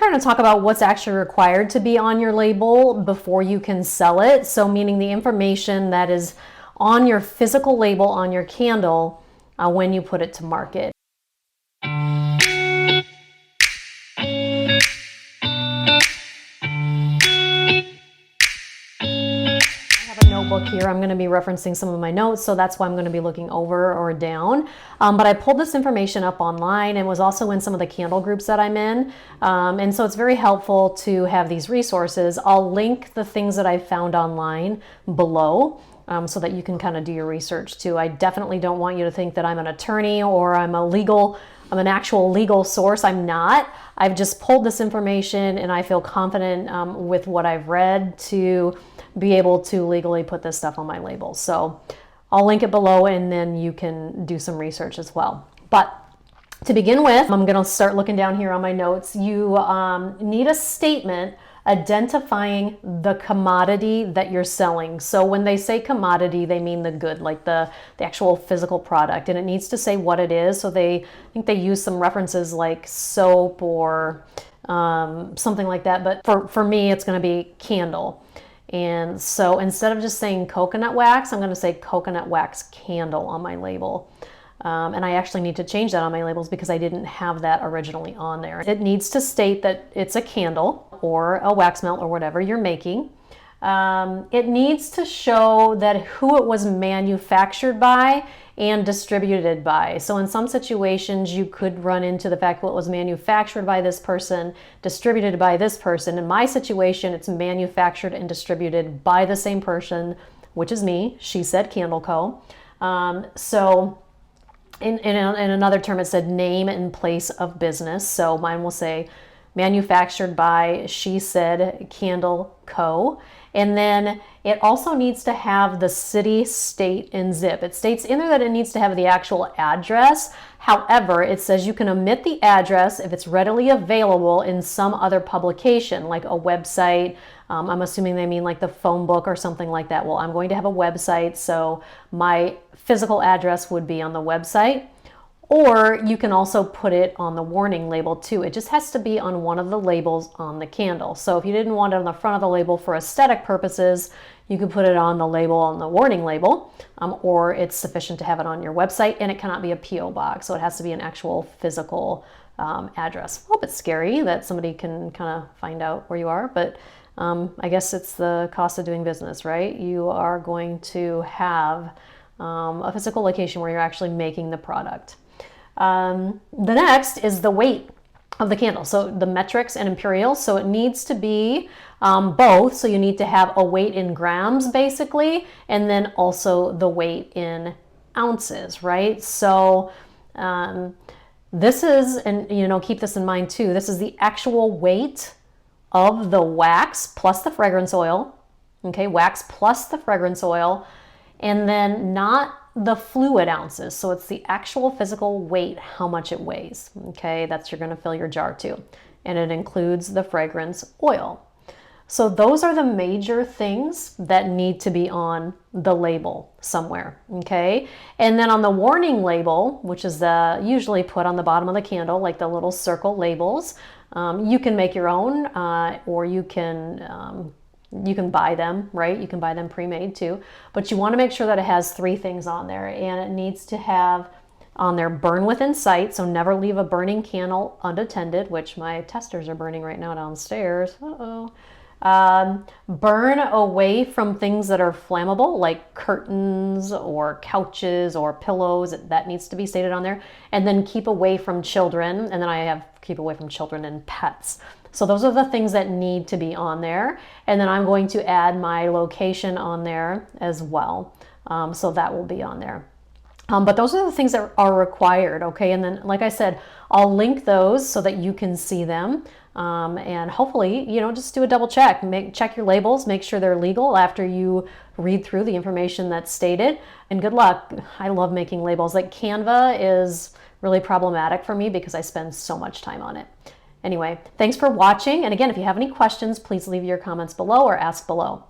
we're going to talk about what's actually required to be on your label before you can sell it. So meaning the information that is on your physical label on your candle when you put it to market. Notebook here. I'm going to be referencing some of my notes, so that's why I'm going to be looking over or down. But I pulled this information up online and was also in some of the candle groups that I'm in. And so it's very helpful to have these resources. I'll link the things that I found online below so that you can kind of do your research too. I definitely don't want you to think that I'm an attorney or I'm an actual legal source. I'm not. I've just pulled this information and I feel confident with what I've read to be able to legally put this stuff on my label. So I'll link it below and then you can do some research as well. But to begin with, I'm going to start looking down here on my notes. You need a statement identifying the commodity that you're selling. So when they say commodity, they mean the good, like the actual physical product, and it needs to say what it is. So I think they use some references like soap or something like that. But for me, it's going to be candle. And so instead of just saying coconut wax, I'm going to say coconut wax candle on my label. And I actually need to change that on my labels because I didn't have that originally on there. It needs to state that it's a candle or a wax melt or whatever you're making. It needs to show that who it was manufactured by and distributed by. So in some situations, you could run into the fact that it was manufactured by this person, distributed by this person. In my situation, it's manufactured and distributed by the same person, which is me. She said Candle Co. So in another term, it said name and place of business. So mine will say manufactured by, she said Candle Co. And then it also needs to have the city, state, and zip. It states in there that it needs to have the actual address. However, it says you can omit the address if it's readily available in some other publication, like a website. I'm assuming they mean like the phone book or something like that. Well, I'm going to have a website, so my physical address would be on the website. Or you can also put it on the warning label too. It just has to be on one of the labels on the candle. So if you didn't want it on the front of the label for aesthetic purposes, you could put it on the label on the warning label, or it's sufficient to have it on your website, and it cannot be a P.O. box. So it has to be an actual physical address. I hope it's scary that somebody can kind of find out where you are, but I guess it's the cost of doing business, right? You are going to have a physical location where you're actually making the product. The next is the weight of the candle. So the metrics and imperial. So it needs to be both. So you need to have a weight in grams basically, and then also the weight in ounces, right? So this is, and keep this in mind too, this is the actual weight of the wax plus the fragrance oil. Okay, wax plus the fragrance oil, and then not the fluid ounces. So it's the actual physical weight, how much it weighs. Okay, that's you're going to fill your jar to. And it includes the fragrance oil. So those are the major things that need to be on the label somewhere. Okay, and then on the warning label, which is usually put on the bottom of the candle, like the little circle labels, you can make your own, or you can buy them, right? You can buy them pre-made too, but you want to make sure that it has 3 things on there, and it needs to have on there burn within sight. So never leave a burning candle unattended, which my testers are burning right now downstairs. Burn away from things that are flammable, like curtains or couches or pillows. That needs to be stated on there. And then keep away from children. And then I have keep away from children and pets. So those are the things that need to be on there. And then I'm going to add my location on there as well. So that will be on there. But those are the things that are required, okay? And then, like I said, I'll link those so that you can see them. And hopefully, just do a double check. Check your labels, make sure they're legal after you read through the information that's stated. And good luck. I love making labels. Like Canva is really problematic for me because I spend so much time on it. Anyway, thanks for watching. And again, if you have any questions, please leave your comments below or ask below.